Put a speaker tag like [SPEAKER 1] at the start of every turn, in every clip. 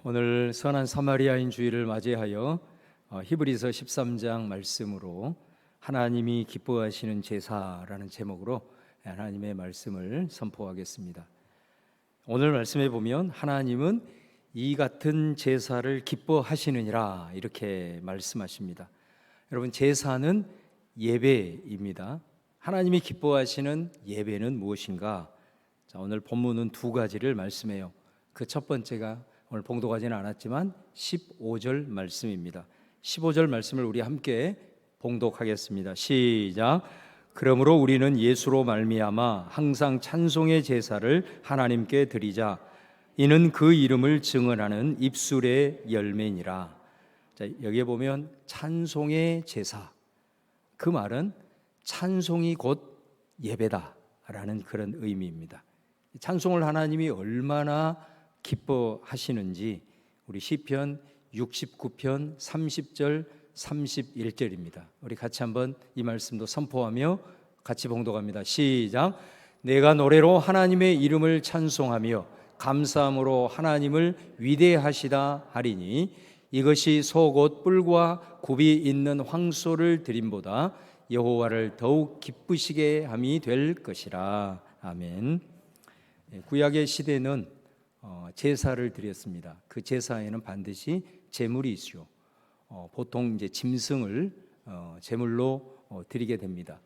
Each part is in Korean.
[SPEAKER 1] 오늘 선한 사마리아인 주일을 맞이하여 히브리서 13장 말씀으로 하나님이 기뻐하시는 제사라는 제목으로 하나님의 말씀을 선포하겠습니다. 오늘 말씀에 보면 하나님은 이 같은 제사를 기뻐하시느니라 이렇게 말씀하십니다. 여러분, 제사는 예배입니다. 하나님이 기뻐하시는 예배는 무엇인가? 자, 오늘 본문은 두 가지를 말씀해요. 그 첫 번째가 오늘 봉독하지는 않았지만 15절 말씀입니다. 15절 말씀을 우리 함께 봉독하겠습니다. 시작. 그러므로 우리는 예수로 말미암아 항상 찬송의 제사를 하나님께 드리자. 이는 그 이름을 증언하는 입술의 열매니라. 자, 여기에 보면 찬송의 제사, 그 말은 찬송이 곧 예배다라는 그런 의미입니다. 찬송을 하나님이 얼마나 기뻐하시는지 우리 시편 69편 30절 31절입니다. 우리 같이 한번 이 말씀도 선포하며 같이 봉독합니다. 시작. 내가 노래로 하나님의 이름을 찬송하며 감사함으로 하나님을 위대하시다 하리니 이것이 속옷 뿔과 굽이 있는 황소를 드림보다 여호와를 더욱 기쁘시게 함이 될 것이라. 아멘. 구약의 시대는 제사를 드렸습니다. 그 제사에는 반드시 제물이 있죠. 보통 이제 짐승을 제물로 드리게 됩니다.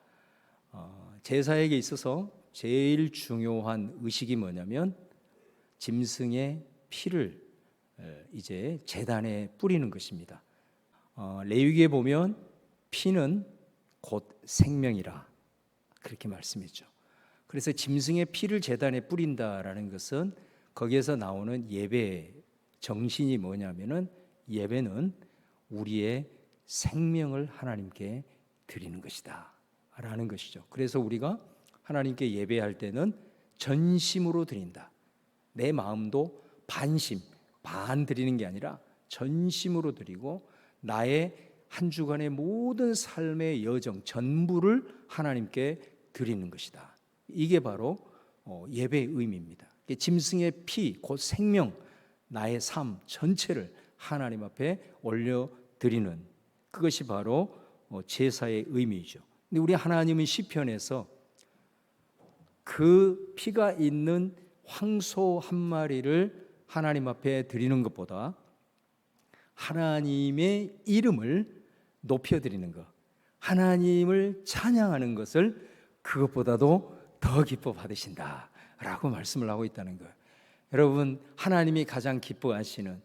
[SPEAKER 1] 제사에게 있어서 제일 중요한 의식이 뭐냐면 짐승의 피를 이제 제단에 뿌리는 것입니다. 레위기에 보면 피는 곧 생명이라 그렇게 말씀했죠. 그래서 짐승의 피를 제단에 뿌린다라는 것은 거기에서 나오는 예배 정신이 뭐냐면은 예배는 우리의 생명을 하나님께 드리는 것이다 라는 것이죠. 그래서 우리가 하나님께 예배할 때는 전심으로 드린다. 내 마음도 반심, 반 드리는 게 아니라 전심으로 드리고 나의 한 주간의 모든 삶의 여정 전부를 하나님께 드리는 것이다. 이게 바로 예배의 의미입니다. 짐승의 피, 곧 생명, 나의 삶 전체를 하나님 앞에 올려드리는 그것이 바로 제사의 의미이죠. 근데 우리 하나님은 시편에서 그 피가 있는 황소 한 마리를 하나님 앞에 드리는 것보다 하나님의 이름을 높여드리는 것, 하나님을 찬양하는 것을 그것보다도 더 기뻐 받으신다 라고 말씀을 하고 있다는 거예요. 여러분, 하나님이 가장 기뻐하시는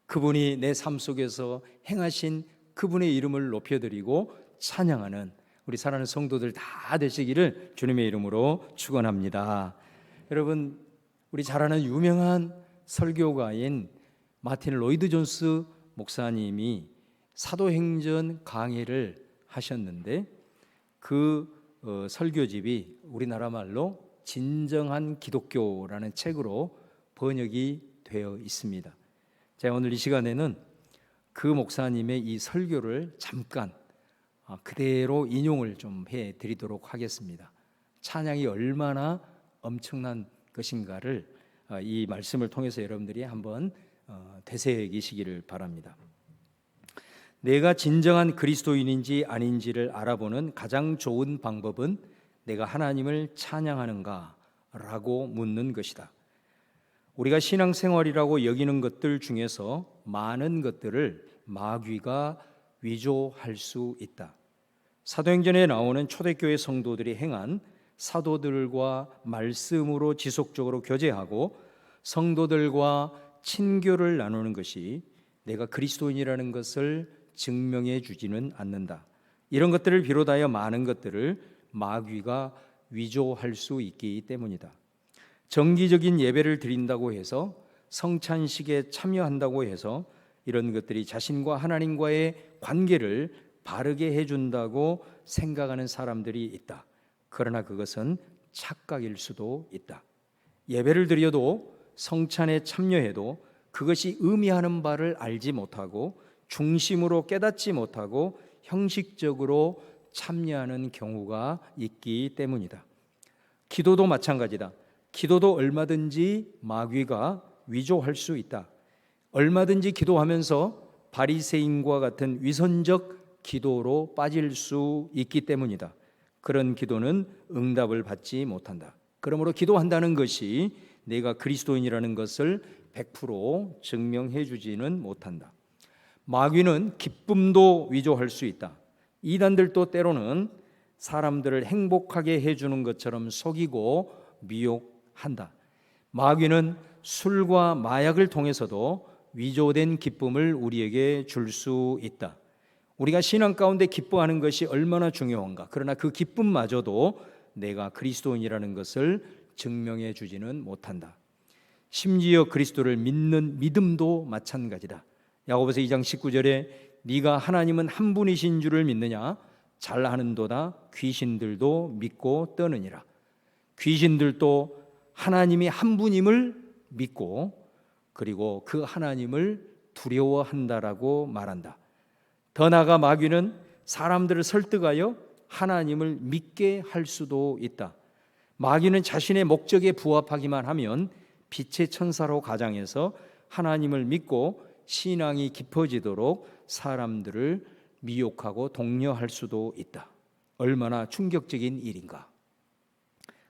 [SPEAKER 1] 그분이 내 삶 속에서 행하신 그분의 이름을 높여드리고 찬양하는 우리 사랑하는 성도들 다 되시기를 주님의 이름으로 축원합니다. 여러분, 우리 잘 아는 유명한 설교가인 마틴 로이드 존스 목사님이 사도행전 강의를 하셨는데 그 설교집이 우리나라 말로 진정한 기독교라는 책으로 번역이 되어 있습니다. 제가 오늘 이 시간에는 그 목사님의 이 설교를 잠깐 그대로 인용을 좀 해드리도록 하겠습니다. 찬양이 얼마나 엄청난 것인가를 이 말씀을 통해서 여러분들이 한번 되새기시기를 바랍니다. 내가 진정한 그리스도인인지 아닌지를 알아보는 가장 좋은 방법은 내가 하나님을 찬양하는가? 라고 묻는 것이다. 우리가 신앙생활이라고 여기는 것들 중에서 많은 것들을 마귀가 위조할 수 있다. 사도행전에 나오는 초대교회 성도들이 행한 사도들과 말씀으로 지속적으로 교제하고 성도들과 친교를 나누는 것이 내가 그리스도인이라는 것을 증명해 주지는 않는다. 이런 것들을 비롯하여 많은 것들을 마귀가 위조할 수 있기 때문이다. 정기적인 예배를 드린다고 해서 성찬식에 참여한다고 해서 이런 것들이 자신과 하나님과의 관계를 바르게 해준다고 생각하는 사람들이 있다. 그러나 그것은 착각일 수도 있다. 예배를 드려도 성찬에 참여해도 그것이 의미하는 바를 알지 못하고 중심으로 깨닫지 못하고 형식적으로 참여하는 경우가 있기 때문이다. 기도도 마찬가지다. 기도도 얼마든지 마귀가 위조할 수 있다. 얼마든지 기도하면서 바리새인과 같은 위선적 기도로 빠질 수 있기 때문이다. 그런 기도는 응답을 받지 못한다. 그러므로 기도한다는 것이 내가 그리스도인이라는 것을 100% 증명해 주지는 못한다. 마귀는 기쁨도 위조할 수 있다. 이단들도 때로는 사람들을 행복하게 해주는 것처럼 속이고 미혹한다. 마귀는 술과 마약을 통해서도 위조된 기쁨을 우리에게 줄 수 있다. 우리가 신앙 가운데 기뻐하는 것이 얼마나 중요한가. 그러나 그 기쁨마저도 내가 그리스도인이라는 것을 증명해 주지는 못한다. 심지어 그리스도를 믿는 믿음도 마찬가지다. 야고보서 2장 19절에 네가 하나님은 한 분이신 줄을 믿느냐? 잘하는도다. 귀신들도 믿고 떠느니라. 귀신들도 하나님이 한 분임을 믿고 그리고 그 하나님을 두려워한다라고 말한다. 더 나아가 마귀는 사람들을 설득하여 하나님을 믿게 할 수도 있다. 마귀는 자신의 목적에 부합하기만 하면 빛의 천사로 가장해서 하나님을 믿고 신앙이 깊어지도록 사람들을 미혹하고 독려할 수도 있다. 얼마나 충격적인 일인가.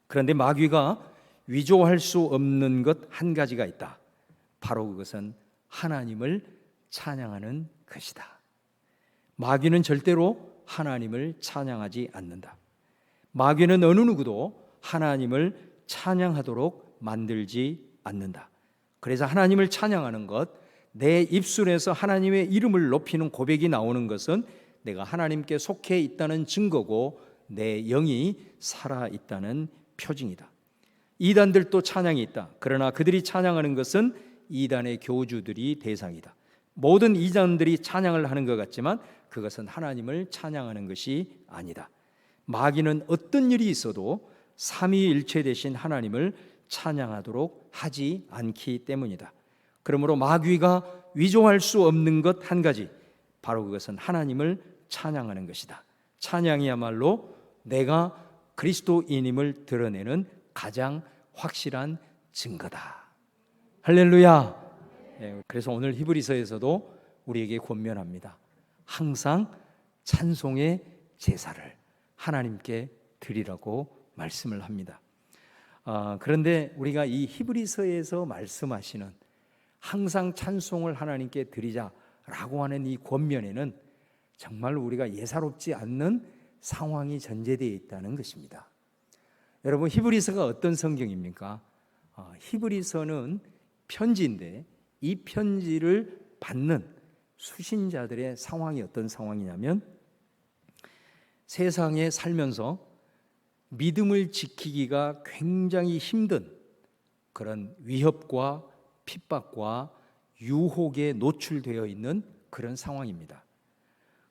[SPEAKER 1] 그런데 마귀가 위조할 수 없는 것 한 가지가 있다. 바로 그것은 하나님을 찬양하는 것이다. 마귀는 절대로 하나님을 찬양하지 않는다. 마귀는 어느 누구도 하나님을 찬양하도록 만들지 않는다. 그래서 하나님을 찬양하는 것, 내 입술에서 하나님의 이름을 높이는 고백이 나오는 것은 내가 하나님께 속해 있다는 증거고 내 영이 살아있다는 표징이다. 이단들도 찬양이 있다. 그러나 그들이 찬양하는 것은 이단의 교주들이 대상이다. 모든 이단들이 찬양을 하는 것 같지만 그것은 하나님을 찬양하는 것이 아니다. 마귀는 어떤 일이 있어도 삼위일체 되신 하나님을 찬양하도록 하지 않기 때문이다. 그러므로 마귀가 위조할 수 없는 것 한 가지, 바로 그것은 하나님을 찬양하는 것이다. 찬양이야말로 내가 그리스도인임을 드러내는 가장 확실한 증거다. 할렐루야. 그래서 오늘 히브리서에서도 우리에게 권면합니다. 항상 찬송의 제사를 하나님께 드리라고 말씀을 합니다. 그런데 우리가 이 히브리서에서 말씀하시는 항상 찬송을 하나님께 드리자라고 하는 이 권면에는 정말 우리가 예사롭지 않는 상황이 전제되어 있다는 것입니다. 여러분, 히브리서가 어떤 성경입니까? 히브리서는 편지인데 이 편지를 받는 수신자들의 상황이 어떤 상황이냐면 세상에 살면서 믿음을 지키기가 굉장히 힘든 그런 위협과 핍박과 유혹에 노출되어 있는 그런 상황입니다.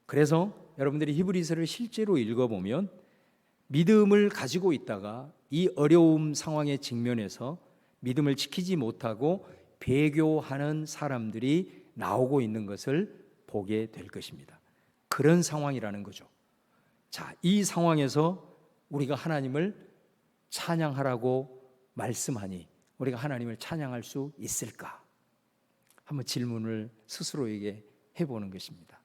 [SPEAKER 1] 그래서 여러분들이 히브리서를 실제로 읽어보면 믿음을 가지고 있다가 이 어려움 상황에 직면해서 믿음을 지키지 못하고 배교하는 사람들이 나오고 있는 것을 보게 될 것입니다. 그런 상황이라는 거죠. 자, 이 상황에서 우리가 하나님을 찬양하라고 말씀하니 우리가 하나님을 찬양할 수 있을까? 한번 질문을 스스로에게 해보는 것입니다.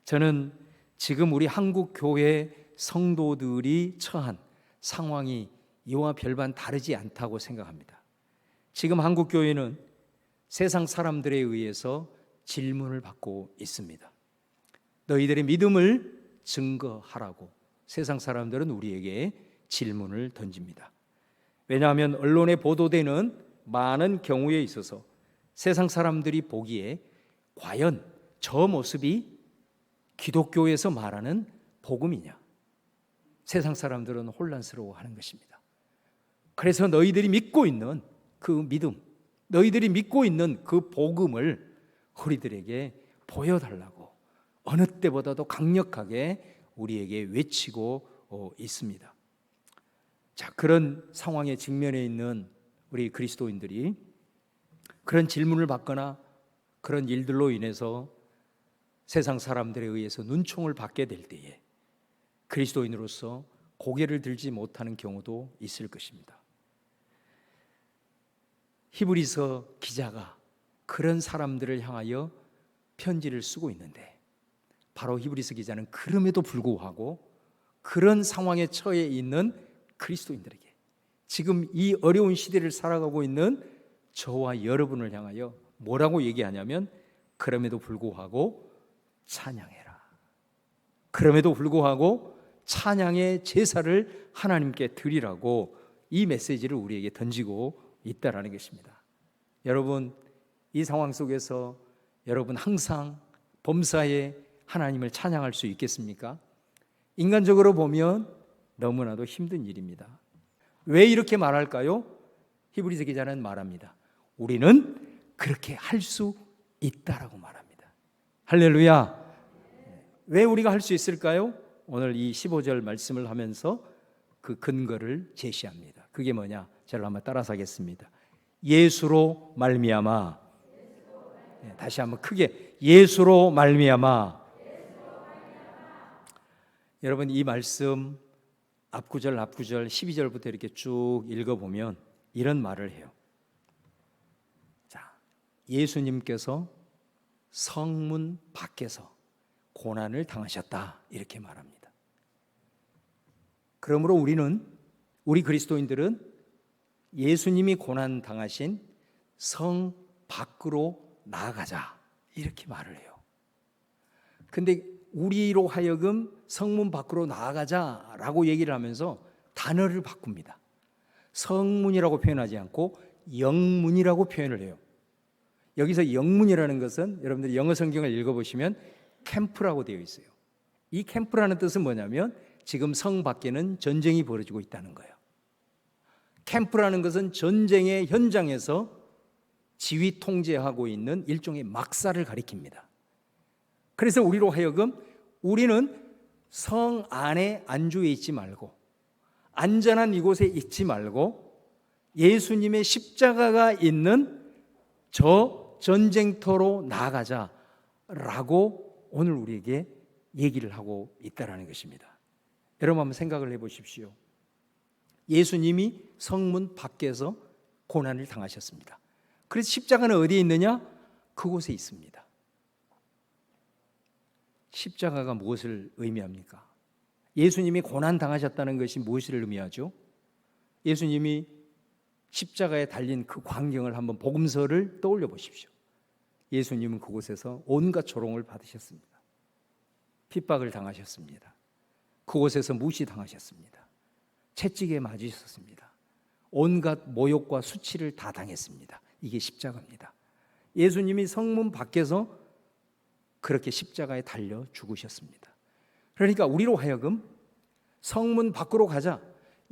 [SPEAKER 1] 저는 지금 우리 한국 교회 성도들이 처한 상황이 이와 별반 다르지 않다고 생각합니다. 지금 한국 교회는 세상 사람들에 의해서 질문을 받고 있습니다. 너희들의 믿음을 증거하라고 세상 사람들은 우리에게 질문을 던집니다. 왜냐하면 언론에 보도되는 많은 경우에 있어서 세상 사람들이 보기에 과연 저 모습이 기독교에서 말하는 복음이냐? 세상 사람들은 혼란스러워하는 것입니다. 그래서 너희들이 믿고 있는 그 믿음, 너희들이 믿고 있는 그 복음을 우리들에게 보여달라고 어느 때보다도 강력하게 우리에게 외치고 있습니다. 자, 그런 상황에 직면해 있는 우리 그리스도인들이 그런 질문을 받거나 그런 일들로 인해서 세상 사람들에 의해서 눈총을 받게 될 때에 그리스도인으로서 고개를 들지 못하는 경우도 있을 것입니다. 히브리서 기자가 그런 사람들을 향하여 편지를 쓰고 있는데, 바로 히브리서 기자는 그럼에도 불구하고 그런 상황에 처해 있는 그리스도인들에게, 지금 이 어려운 시대를 살아가고 있는 저와 여러분을 향하여 뭐라고 얘기하냐면, 그럼에도 불구하고 찬양해라. 그럼에도 불구하고 찬양의 제사를 하나님께 드리라고 이 메시지를 우리에게 던지고 있다라는 것입니다. 여러분, 이 상황 속에서 여러분 항상 범사에 하나님을 찬양할 수 있겠습니까? 인간적으로 보면 너무나도 힘든 일입니다. 왜 이렇게 말할까요? 히브리서 기자는 말합니다. 우리는 그렇게 할 수 있다라고 말합니다. 할렐루야. 왜 우리가 할 수 있을까요? 오늘 이 15절 말씀을 하면서 그 근거를 제시합니다. 그게 뭐냐? 저를 한번 따라서 하겠습니다. 예수로 말미암아. 다시 한번 크게, 예수로 말미암아. 여러분, 이 말씀 앞구절 12절부터 이렇게 쭉 읽어보면 이런 말을 해요. 자, 예수님께서 성문 밖에서 고난을 당하셨다, 이렇게 말합니다. 그러므로 우리 그리스도인들은 예수님이 고난 당하신 성 밖으로 나아가자, 이렇게 말을 해요. 근데 우리로 하여금 성문 밖으로 나아가자라고 얘기를 하면서 단어를 바꿉니다. 성문이라고 표현하지 않고 영문이라고 표현을 해요. 여기서 영문이라는 것은 여러분들이 영어 성경을 읽어보시면 캠프라고 되어 있어요. 이 캠프라는 뜻은 뭐냐면 지금 성 밖에는 전쟁이 벌어지고 있다는 거예요. 캠프라는 것은 전쟁의 현장에서 지휘 통제하고 있는 일종의 막사를 가리킵니다. 그래서 우리로 하여금 우리는 성 안에 안주해 있지 말고 안전한 이곳에 있지 말고 예수님의 십자가가 있는 저 전쟁터로 나아가자라고 오늘 우리에게 얘기를 하고 있다는 것입니다. 여러분 한번 생각을 해보십시오. 예수님이 성문 밖에서 고난을 당하셨습니다. 그래서 십자가는 어디에 있느냐? 그곳에 있습니다. 십자가가 무엇을 의미합니까? 예수님이 고난 당하셨다는 것이 무엇을 의미하죠? 예수님이 십자가에 달린 그 광경을 한번 복음서를 떠올려 보십시오. 예수님은 그곳에서 온갖 조롱을 받으셨습니다. 핍박을 당하셨습니다. 그곳에서 무시당하셨습니다. 채찍에 맞으셨습니다. 온갖 모욕과 수치를 다 당했습니다. 이게 십자가입니다. 예수님이 성문 밖에서 그렇게 십자가에 달려 죽으셨습니다. 그러니까 우리로 하여금 성문 밖으로 가자,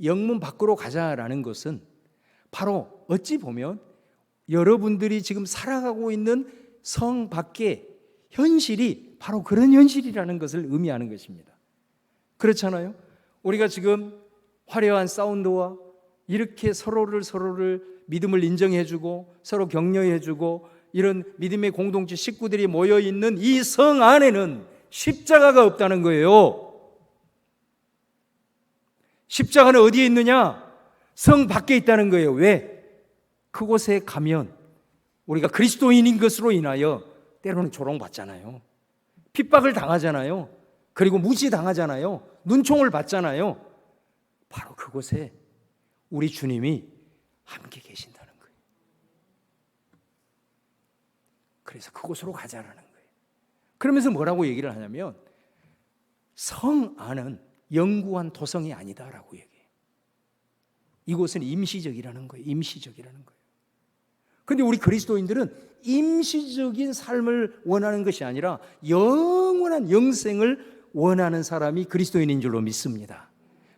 [SPEAKER 1] 영문 밖으로 가자라는 것은 바로 어찌 보면 여러분들이 지금 살아가고 있는 성 밖의 현실이 바로 그런 현실이라는 것을 의미하는 것입니다. 그렇잖아요? 우리가 지금 화려한 사운드와 이렇게 서로를 믿음을 인정해주고 서로 격려해주고 이런 믿음의 공동체 식구들이 모여있는 이 성 안에는 십자가가 없다는 거예요. 십자가는 어디에 있느냐? 성 밖에 있다는 거예요. 왜? 그곳에 가면 우리가 그리스도인인 것으로 인하여 때로는 조롱받잖아요. 핍박을 당하잖아요. 그리고 무시당하잖아요. 눈총을 받잖아요. 바로 그곳에 우리 주님이 함께 계신다는 거예요. 그래서 그곳으로 가자라는 거예요. 그러면서 뭐라고 얘기를 하냐면 성 안은 영구한 도성이 아니다라고 얘기해요. 이곳은 임시적이라는 거예요. 임시적이라는 거예요. 그런데 우리 그리스도인들은 임시적인 삶을 원하는 것이 아니라 영원한 영생을 원하는 사람이 그리스도인인 줄로 믿습니다.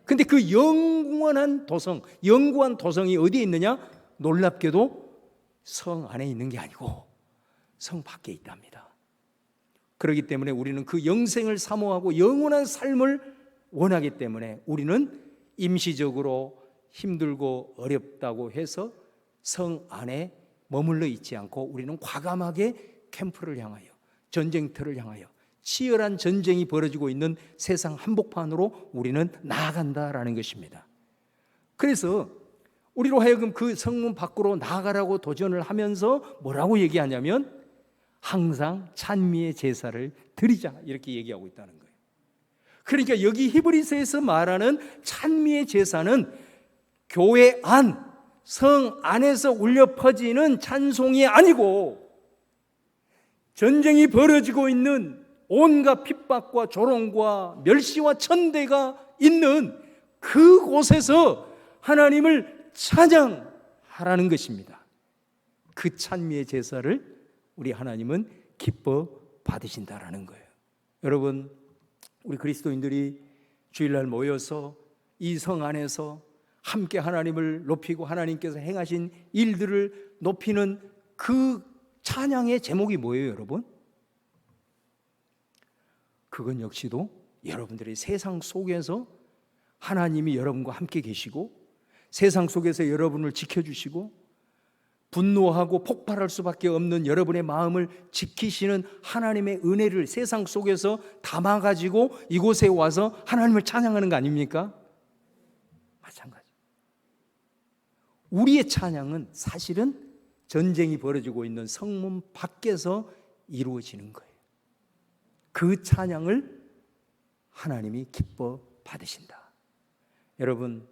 [SPEAKER 1] 근데 그 영원한 도성, 영구한 도성이 어디에 있느냐? 놀랍게도 성 안에 있는 게 아니고 성 밖에 있답니다. 그렇기 때문에 우리는 그 영생을 사모하고 영원한 삶을 원하기 때문에 우리는 임시적으로 힘들고 어렵다고 해서 성 안에 머물러 있지 않고 우리는 과감하게 캠프를 향하여, 전쟁터를 향하여 치열한 전쟁이 벌어지고 있는 세상 한복판으로 우리는 나아간다라는 것입니다. 그래서 우리로 하여금 그 성문 밖으로 나가라고 도전을 하면서 뭐라고 얘기하냐면 항상 찬미의 제사를 드리자 이렇게 얘기하고 있다는 거예요. 그러니까 여기 히브리서에서 말하는 찬미의 제사는 교회 안, 성 안에서 울려 퍼지는 찬송이 아니고 전쟁이 벌어지고 있는 온갖 핍박과 조롱과 멸시와 천대가 있는 그곳에서 하나님을 찬양하라는 것입니다. 그 찬미의 제사를 우리 하나님은 기뻐 받으신다라는 거예요. 여러분, 우리 그리스도인들이 주일날 모여서 이 성 안에서 함께 하나님을 높이고 하나님께서 행하신 일들을 높이는 그 찬양의 제목이 뭐예요, 여러분? 그건 역시도 여러분들이 세상 속에서 하나님이 여러분과 함께 계시고 세상 속에서 여러분을 지켜주시고 분노하고 폭발할 수밖에 없는 여러분의 마음을 지키시는 하나님의 은혜를 세상 속에서 담아가지고 이곳에 와서 하나님을 찬양하는 거 아닙니까? 마찬가지. 우리의 찬양은 사실은 전쟁이 벌어지고 있는 성문 밖에서 이루어지는 거예요. 그 찬양을 하나님이 기뻐 받으신다. 여러분,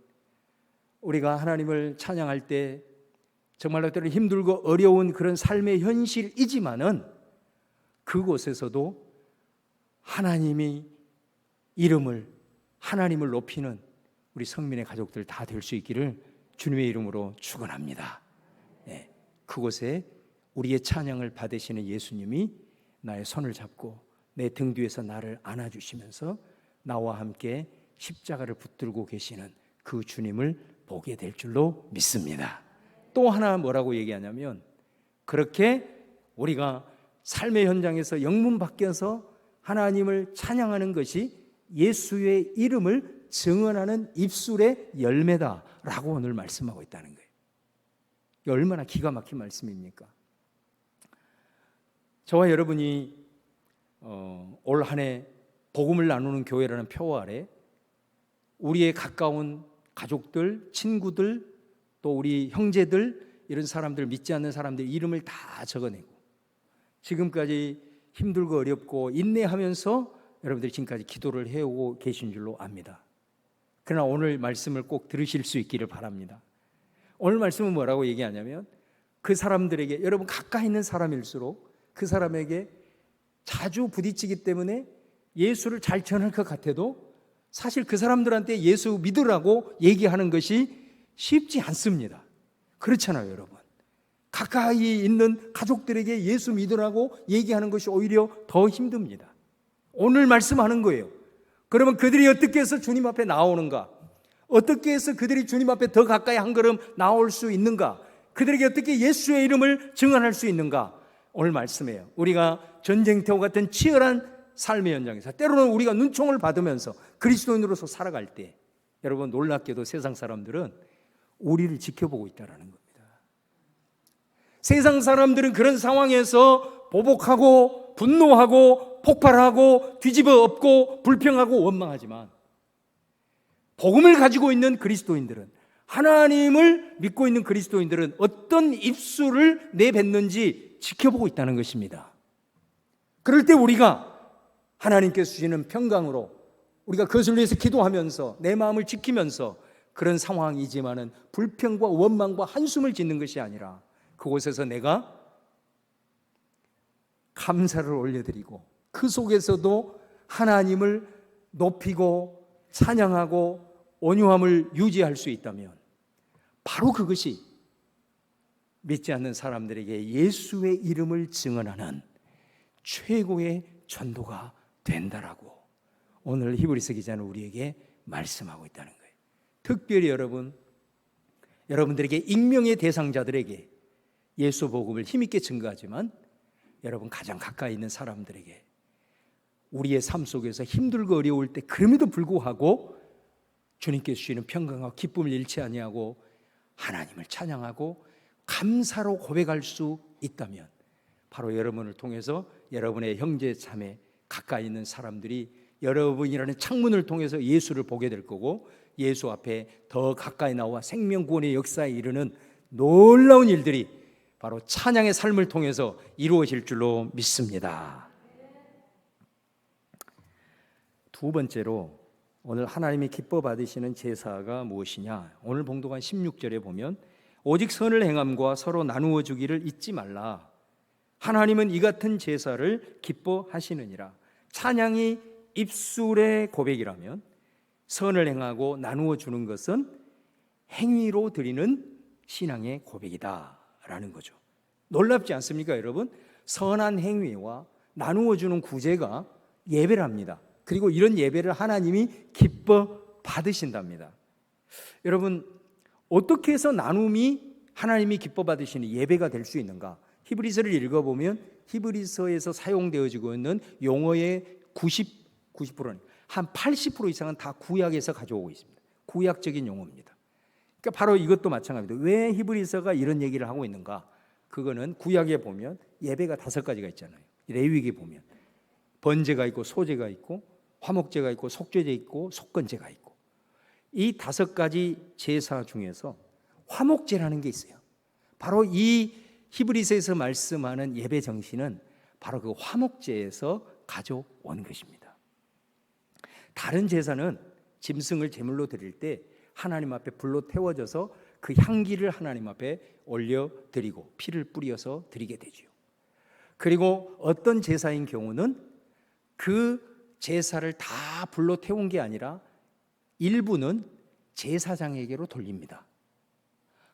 [SPEAKER 1] 우리가 하나님을 찬양할 때 정말로 때로 힘들고 어려운 그런 삶의 현실이지만은 그곳에서도 하나님이 하나님을 높이는 우리 성민의 가족들 다 될 수 있기를 주님의 이름으로 축원합니다. 네, 그곳에 우리의 찬양을 받으시는 예수님이 나의 손을 잡고 내 등 뒤에서 나를 안아주시면서 나와 함께 십자가를 붙들고 계시는 그 주님을 보게 될 줄로 믿습니다. 또 하나 뭐라고 얘기하냐면 그렇게 우리가 삶의 현장에서 영문 밖에서 하나님을 찬양하는 것이 예수의 이름을 증언하는 입술의 열매다라고 오늘 말씀하고 있다는 거예요. 얼마나 기가 막힌 말씀입니까? 저와 여러분이 올 한 해 복음을 나누는 교회라는 표 아래 우리의 가까운 가족들, 친구들, 또 우리 형제들, 이런 사람들, 믿지 않는 사람들 이름을 다 적어내고 지금까지 힘들고 어렵고 인내하면서 여러분들이 지금까지 기도를 해오고 계신 줄로 압니다. 그러나 오늘 말씀을 꼭 들으실 수 있기를 바랍니다. 오늘 말씀은 뭐라고 얘기하냐면 그 사람들에게, 여러분 가까이 있는 사람일수록 그 사람에게 자주 부딪히기 때문에 예수를 잘 전할 것 같아도 사실 그 사람들한테 예수 믿으라고 얘기하는 것이 쉽지 않습니다. 그렇잖아요, 여러분. 가까이 있는 가족들에게 예수 믿으라고 얘기하는 것이 오히려 더 힘듭니다. 오늘 말씀하는 거예요. 그러면 그들이 어떻게 해서 주님 앞에 나오는가? 어떻게 해서 그들이 주님 앞에 더 가까이 한 걸음 나올 수 있는가? 그들에게 어떻게 예수의 이름을 증언할 수 있는가? 오늘 말씀이에요. 우리가 전쟁터와 같은 치열한 삶의 현장에서 때로는 우리가 눈총을 받으면서 그리스도인으로서 살아갈 때 여러분 놀랍게도 세상 사람들은 우리를 지켜보고 있다는 겁니다. 세상 사람들은 그런 상황에서 보복하고 분노하고 폭발하고 뒤집어 엎고 불평하고 원망하지만 복음을 가지고 있는 그리스도인들은, 하나님을 믿고 있는 그리스도인들은 어떤 입술을 내뱉는지 지켜보고 있다는 것입니다. 그럴 때 우리가 하나님께서 주시는 평강으로 우리가 그것을 위해서 기도하면서 내 마음을 지키면서 그런 상황이지만은 불평과 원망과 한숨을 짓는 것이 아니라 그곳에서 내가 감사를 올려드리고 그 속에서도 하나님을 높이고 찬양하고 온유함을 유지할 수 있다면 바로 그것이 믿지 않는 사람들에게 예수의 이름을 증언하는 최고의 전도가 된다라고 오늘 히브리서 기자는 우리에게 말씀하고 있다는 거예요. 특별히 여러분들에게 익명의 대상자들에게 예수 복음을 힘있게 증거하지만 여러분 가장 가까이 있는 사람들에게 우리의 삶 속에서 힘들고 어려울 때 그럼에도 불구하고 주님께서 주시는 평강과 기쁨을 잃지 아니하고 하나님을 찬양하고 감사로 고백할 수 있다면 바로 여러분을 통해서 여러분의 형제 자매 가까이 있는 사람들이 여러분이라는 창문을 통해서 예수를 보게 될 거고 예수 앞에 더 가까이 나와 생명 구원의 역사에 이르는 놀라운 일들이 바로 찬양의 삶을 통해서 이루어질 줄로 믿습니다. 두 번째로 오늘 하나님이 기뻐 받으시는 제사가 무엇이냐? 오늘 봉독한 16절에 보면 오직 선을 행함과 서로 나누어 주기를 잊지 말라. 하나님은 이 같은 제사를 기뻐하시느니라. 찬양이 입술의 고백이라면 선을 행하고 나누어 주는 것은 행위로 드리는 신앙의 고백이다라는 거죠. 놀랍지 않습니까, 여러분? 선한 행위와 나누어 주는 구제가 예배랍니다. 그리고 이런 예배를 하나님이 기뻐 받으신답니다. 여러분, 어떻게 해서 나눔이 하나님이 기뻐 받으시는 예배가 될 수 있는가? 히브리서를 읽어보면 히브리서에서 사용되어지고 있는 용어의 90%는 한 80% 이상은 다 구약에서 가져오고 있습니다. 구약적인 용어입니다. 그러니까 바로 이것도 마찬가지입니다. 왜 히브리서가 이런 얘기를 하고 있는가? 그거는 구약에 보면 예배가 5가지가 있잖아요. 레위기에 보면 번제가 있고 소제가 있고 화목제가 있고 속죄제 있고 속건제가 있고, 이 5가지 제사 중에서 화목제라는 게 있어요. 바로 이 히브리서에서 말씀하는 예배 정신은 바로 그 화목제에서 가져온 것입니다. 다른 제사는 짐승을 제물로 드릴 때 하나님 앞에 불로 태워져서 그 향기를 하나님 앞에 올려드리고 피를 뿌려서 드리게 되죠. 그리고 어떤 제사인 경우는 그 제사를 다 불로 태운 게 아니라 일부는 제사장에게로 돌립니다.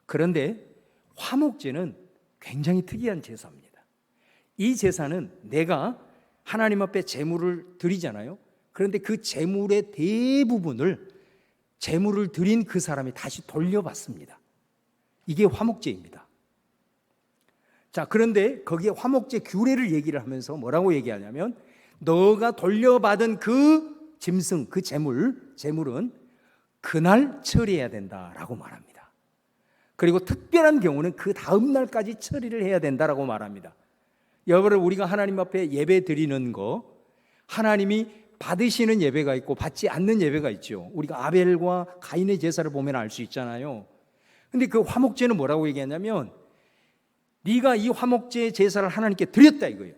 [SPEAKER 1] 그런데 화목제는 굉장히 특이한 제사입니다. 이 제사는 내가 하나님 앞에 제물을 드리잖아요. 그런데 그 제물의 대부분을 제물을 드린 그 사람이 다시 돌려받습니다. 이게 화목제입니다. 자, 그런데 거기에 화목제 규례를 얘기를 하면서 뭐라고 얘기하냐면, 너가 돌려받은 그 짐승, 그 제물은 그날 처리해야 된다라고 말합니다. 그리고 특별한 경우는 그 다음 날까지 처리를 해야 된다라고 말합니다. 여러분, 우리가 하나님 앞에 예배 드리는 거, 하나님이 받으시는 예배가 있고 받지 않는 예배가 있죠. 우리가 아벨과 가인의 제사를 보면 알 수 있잖아요. 근데 그 화목제는 뭐라고 얘기하냐면, 네가 이 화목제 제사를 하나님께 드렸다 이거예요.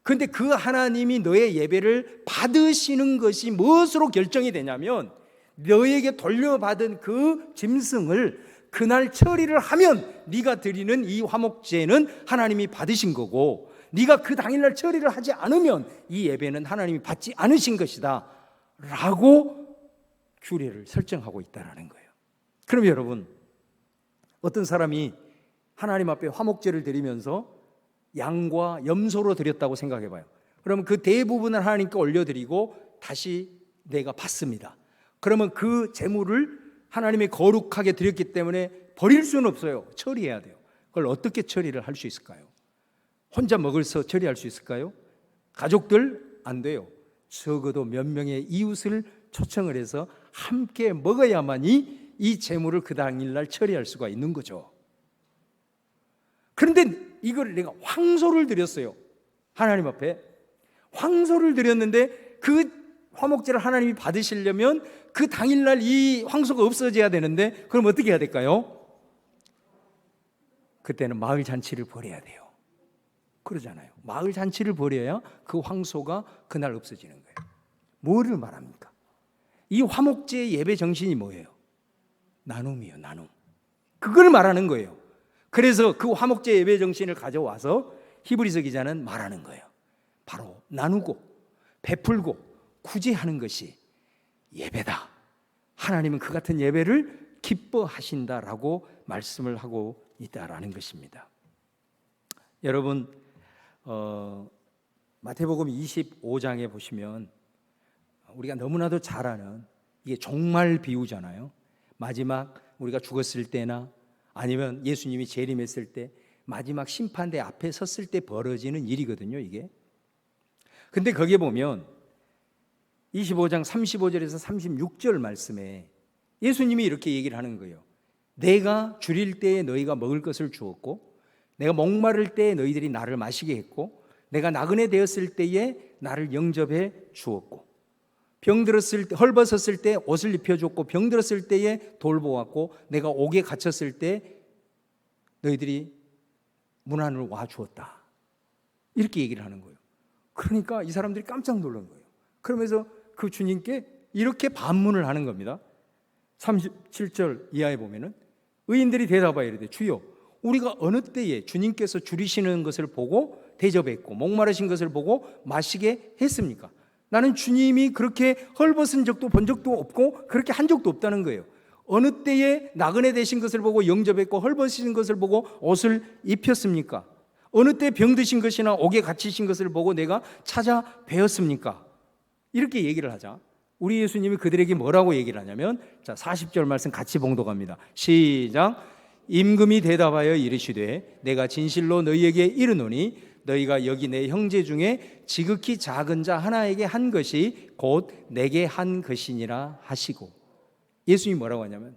[SPEAKER 1] 그런데 그 하나님이 너의 예배를 받으시는 것이 무엇으로 결정이 되냐면, 너에게 돌려받은 그 짐승을 그날 처리를 하면 네가 드리는 이 화목제는 하나님이 받으신 거고, 네가 그 당일날 처리를 하지 않으면 이 예배는 하나님이 받지 않으신 것이다 라고 규례를 설정하고 있다는 거예요. 그럼 여러분, 어떤 사람이 하나님 앞에 화목제를 드리면서 양과 염소로 드렸다고 생각해 봐요. 그러면 그 대부분을 하나님께 올려드리고 다시 내가 받습니다. 그러면 그 제물을 하나님이 거룩하게 드렸기 때문에 버릴 수는 없어요. 처리해야 돼요. 그걸 어떻게 처리를 할 수 있을까요? 혼자 먹어서 처리할 수 있을까요? 가족들 안 돼요. 적어도 몇 명의 이웃을 초청을 해서 함께 먹어야만이 이 제물을 그 당일날 처리할 수가 있는 거죠. 그런데 이걸 내가 황소를 드렸어요. 하나님 앞에 황소를 드렸는데 그 화목제를 하나님이 받으시려면 그 당일날 이 황소가 없어져야 되는데, 그럼 어떻게 해야 될까요? 그때는 마을 잔치를 벌여야 돼요. 그러잖아요. 마을 잔치를 벌여야 그 황소가 그날 없어지는 거예요. 뭐를 말합니까? 이 화목제의 예배 정신이 뭐예요? 나눔이에요. 나눔. 그걸 말하는 거예요. 그래서 그 화목제 예배 정신을 가져와서 히브리서 기자는 말하는 거예요. 바로 나누고 베풀고 구제하는 것이 예배다. 하나님은 그 같은 예배를 기뻐하신다라고 말씀을 하고 있다라는 것입니다. 여러분, 마태복음 25장에 보시면 우리가 너무나도 잘 아는 이게 종말 비유잖아요. 마지막 우리가 죽었을 때나 아니면 예수님이 재림했을 때 마지막 심판대 앞에 섰을 때 벌어지는 일이거든요, 이게. 근데 거기에 보면 25장 35절에서 36절 말씀에 예수님이 이렇게 얘기를 하는 거예요. 내가 줄일 때에 너희가 먹을 것을 주었고, 내가 목마를 때에 너희들이 나를 마시게 했고, 내가 나그네 되었을 때에 나를 영접해 주었고, 병들었을 때, 헐벗었을 때 옷을 입혀줬고, 병들었을 때에 돌보았고, 내가 옥에 갇혔을 때 너희들이 문 안으로 와 주었다. 이렇게 얘기를 하는 거예요. 그러니까 이 사람들이 깜짝 놀란 거예요. 그러면서 그 주님께 이렇게 반문을 하는 겁니다. 37절 이하에 보면은 의인들이 대답하여 이르되 주여 우리가 어느 때에 주님께서 줄이시는 것을 보고 대접했고 목마르신 것을 보고 마시게 했습니까? 나는 주님이 그렇게 헐벗은 적도 본 적도 없고 그렇게 한 적도 없다는 거예요. 어느 때에 나그네 되신 것을 보고 영접했고 헐벗으신 것을 보고 옷을 입혔습니까? 어느 때 병드신 것이나 옥에 갇히신 것을 보고 내가 찾아 뵈었습니까? 이렇게 얘기를 하자. 우리 예수님이 그들에게 뭐라고 얘기를 하냐면, 자 40절 말씀 같이 봉독합니다. 시작. 임금이 대답하여 이르시되 내가 진실로 너희에게 이르노니 너희가 여기 내 형제 중에 지극히 작은 자 하나에게 한 것이 곧 내게 한 것이니라 하시고, 예수님이 뭐라고 하냐면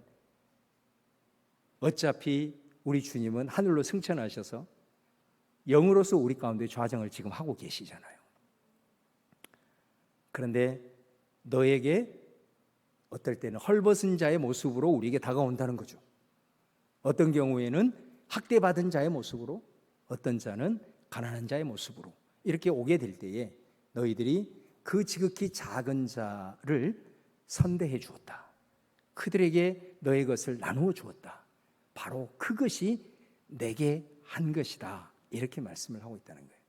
[SPEAKER 1] 어차피 우리 주님은 하늘로 승천하셔서 영으로서 우리 가운데 좌정을 지금 하고 계시잖아요. 그런데 너에게 어떨 때는 헐벗은 자의 모습으로 우리에게 다가온다는 거죠. 어떤 경우에는 학대받은 자의 모습으로, 어떤 자는 가난한 자의 모습으로 이렇게 오게 될 때에 너희들이 그 지극히 작은 자를 선대해 주었다. 그들에게 너의 것을 나누어 주었다. 바로 그것이 내게 한 것이다. 이렇게 말씀을 하고 있다는 거예요.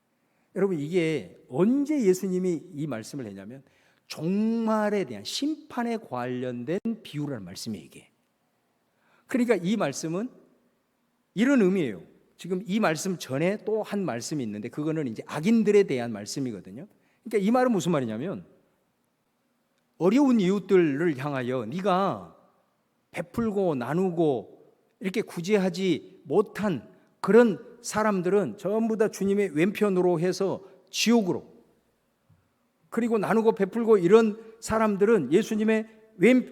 [SPEAKER 1] 여러분, 이게 언제 예수님이 이 말씀을 했냐면 종말에 대한 심판에 관련된 비유라는 말씀이에요, 이게. 그러니까 이 말씀은 이런 의미예요. 지금 이 말씀 전에 또 한 말씀이 있는데 그거는 이제 악인들에 대한 말씀이거든요. 그러니까 이 말은 무슨 말이냐면 어려운 이웃들을 향하여 네가 베풀고 나누고 이렇게 구제하지 못한 그런 사람들은 전부 다 주님의 왼편으로 해서 지옥으로, 그리고 나누고 베풀고 이런 사람들은 예수님의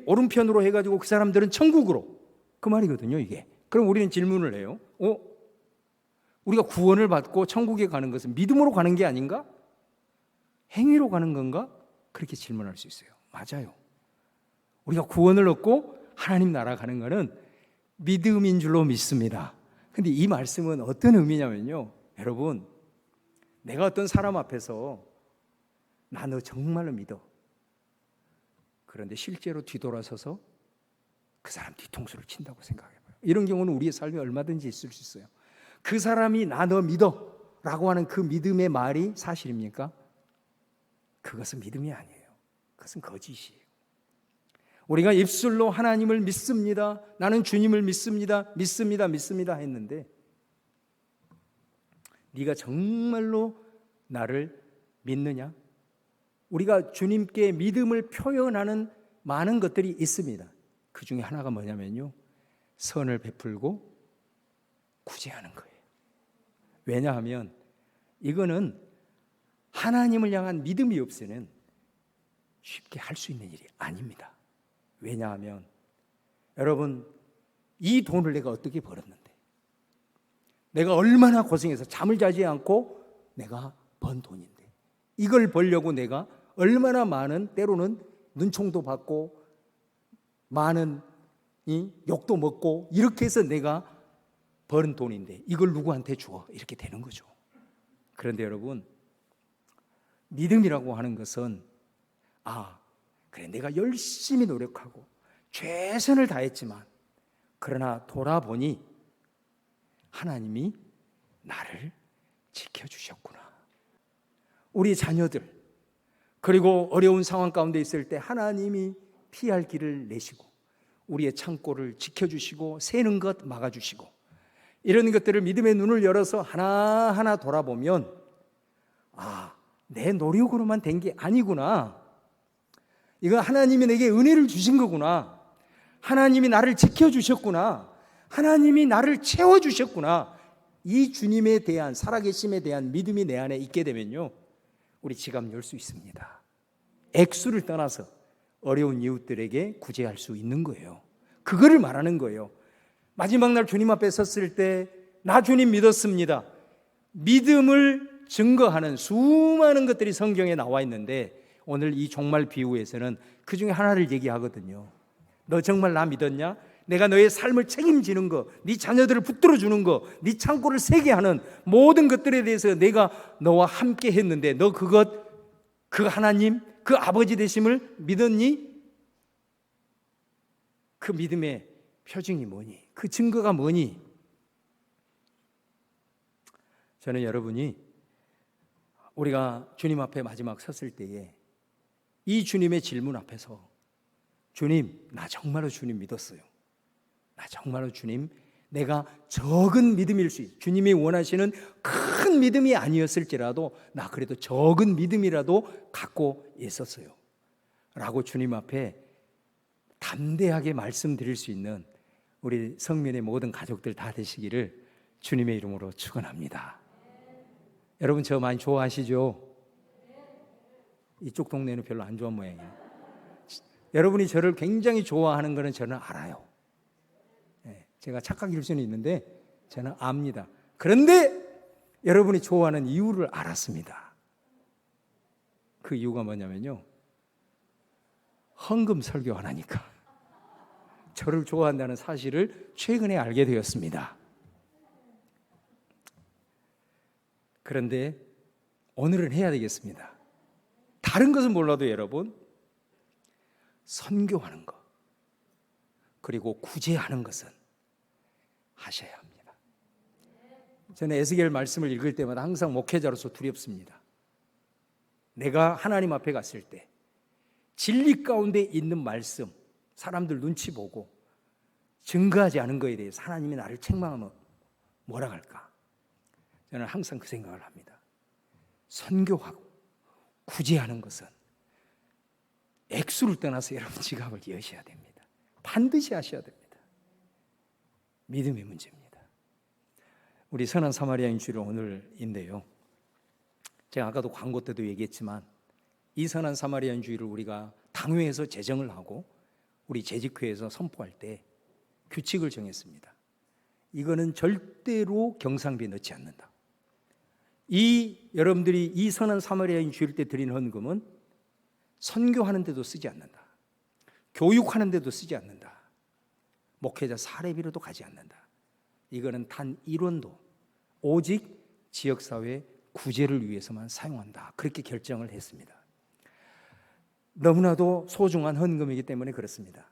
[SPEAKER 1] 오른편으로 해가지고 그 사람들은 천국으로, 그 말이거든요 이게. 그럼 우리는 질문을 해요. 우리가 구원을 받고 천국에 가는 것은 믿음으로 가는 게 아닌가? 행위로 가는 건가? 그렇게 질문할 수 있어요. 맞아요. 우리가 구원을 얻고 하나님 나라 가는 것은 믿음인 줄로 믿습니다. 근데 이 말씀은 어떤 의미냐면요, 여러분, 내가 어떤 사람 앞에서 나 너 정말로 믿어. 그런데 실제로 뒤돌아서서 그 사람 뒤통수를 친다고 생각해봐요. 이런 경우는 우리의 삶에 얼마든지 있을 수 있어요. 그 사람이 나 너 믿어 라고 하는 그 믿음의 말이 사실입니까? 그것은 믿음이 아니에요. 그것은 거짓이에요. 우리가 입술로 하나님을 믿습니다, 나는 주님을 믿습니다, 믿습니다 했는데 네가 정말로 나를 믿느냐? 우리가 주님께 믿음을 표현하는 많은 것들이 있습니다. 그 중에 하나가 뭐냐면요, 선을 베풀고 구제하는 거예요. 왜냐하면 이거는 하나님을 향한 믿음이 없이는 쉽게 할 수 있는 일이 아닙니다. 왜냐하면 여러분, 이 돈을 내가 어떻게 벌었는데, 내가 얼마나 고생해서 잠을 자지 않고 내가 번 돈인데, 이걸 벌려고 내가 얼마나 많은, 때로는 눈총도 받고 많은 욕도 먹고 이렇게 해서 내가 버는 돈인데 이걸 누구한테 줘? 이렇게 되는 거죠. 그런데 여러분, 믿음이라고 하는 것은 그래, 내가 열심히 노력하고 최선을 다했지만 그러나 돌아보니 하나님이 나를 지켜주셨구나. 우리 자녀들, 그리고 어려운 상황 가운데 있을 때 하나님이 피할 길을 내시고 우리의 창고를 지켜주시고 새는 것 막아주시고, 이런 것들을 믿음의 눈을 열어서 하나하나 돌아보면 내 노력으로만 된 게 아니구나, 이거 하나님이 내게 은혜를 주신 거구나, 하나님이 나를 지켜주셨구나, 하나님이 나를 채워주셨구나, 이 주님에 대한, 살아계심에 대한 믿음이 내 안에 있게 되면요, 우리 지갑 열 수 있습니다. 액수를 떠나서 어려운 이웃들에게 구제할 수 있는 거예요. 그거를 말하는 거예요. 마지막 날 주님 앞에 섰을 때 나 주님 믿었습니다, 믿음을 증거하는 수많은 것들이 성경에 나와 있는데 오늘 이 종말 비유에서는 그 중에 하나를 얘기하거든요. 너 정말 나 믿었냐? 내가 너의 삶을 책임지는 거, 네 자녀들을 붙들어 주는 거, 네 창고를 세게 하는 모든 것들에 대해서 내가 너와 함께 했는데 너 그 하나님, 그 아버지 되심을 믿었니? 그 믿음의 표징이 뭐니? 그 증거가 뭐니? 저는 여러분이 우리가 주님 앞에 마지막 섰을 때에 이 주님의 질문 앞에서 주님, 나 정말로 주님 믿었어요. 나 정말로 주님, 내가 적은 믿음일 수 있어요. 주님이 원하시는 큰 믿음이 아니었을지라도 나 그래도 적은 믿음이라도 갖고 있었어요 라고 주님 앞에 담대하게 말씀드릴 수 있는 우리 성민의 모든 가족들 다 되시기를 주님의 이름으로 축원합니다. 여러분 저 많이 좋아하시죠? 이쪽 동네는 별로 안 좋아한 모양이에요. 여러분이 저를 굉장히 좋아하는 것은 저는 알아요. 제가 착각일 수는 있는데 저는 압니다. 그런데 여러분이 좋아하는 이유를 알았습니다. 그 이유가 뭐냐면요, 헌금 설교 안 하니까 저를 좋아한다는 사실을 최근에 알게 되었습니다. 그런데 오늘은 해야 되겠습니다. 다른 것은 몰라도 여러분, 선교하는 것 그리고 구제하는 것은 하셔야 합니다. 저는 에스겔 말씀을 읽을 때마다 항상 목회자로서 두렵습니다. 내가 하나님 앞에 갔을 때 진리 가운데 있는 말씀, 사람들 눈치 보고 증거하지 않은 것에 대해서 하나님이 나를 책망하면 뭐라 할까? 저는 항상 그 생각을 합니다. 선교하고 구제하는 것은 액수를 떠나서 여러분 지갑을 여셔야 됩니다. 반드시 하셔야 됩니다. 믿음의 문제입니다. 우리 선한 사마리아인 주일 오늘인데요, 제가 아까도 광고 때도 얘기했지만 이 선한 사마리아인 주일을 우리가 당회에서 제정을 하고 우리 재직회에서 선포할 때 규칙을 정했습니다. 이거는 절대로 경상비에 넣지 않는다. 여러분들이 이 선한 사마리아인 주일 때 드린 헌금은 선교하는 데도 쓰지 않는다. 교육하는 데도 쓰지 않는다. 목회자 사례비로도 가지 않는다. 이거는 단 1원도 오직 지역사회 구제를 위해서만 사용한다. 그렇게 결정을 했습니다. 너무나도 소중한 헌금이기 때문에 그렇습니다.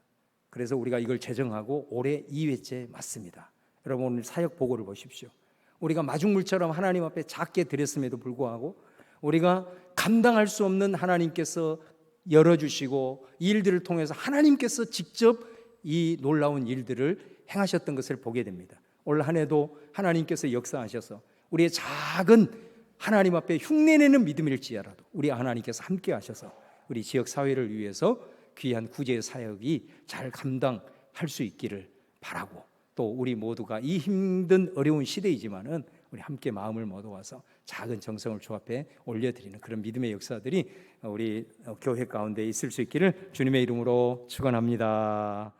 [SPEAKER 1] 그래서 우리가 이걸 제정하고 올해 2회째 맞습니다. 여러분 오늘 사역 보고를 보십시오. 우리가 마중물처럼 하나님 앞에 작게 드렸음에도 불구하고 우리가 감당할 수 없는 하나님께서 열어주시고 일들을 통해서 하나님께서 직접 이 놀라운 일들을 행하셨던 것을 보게 됩니다. 올 한 해도 하나님께서 역사하셔서 우리의 작은 하나님 앞에 흉내내는 믿음일지라도 우리 하나님께서 함께 하셔서 우리 지역 사회를 위해서 귀한 구제 사역이 잘 감당할 수 있기를 바라고, 또 우리 모두가 이 힘든 어려운 시대이지만은 우리 함께 마음을 모아서 작은 정성을 주 앞에 올려드리는 그런 믿음의 역사들이 우리 교회 가운데 있을 수 있기를 주님의 이름으로 축원합니다.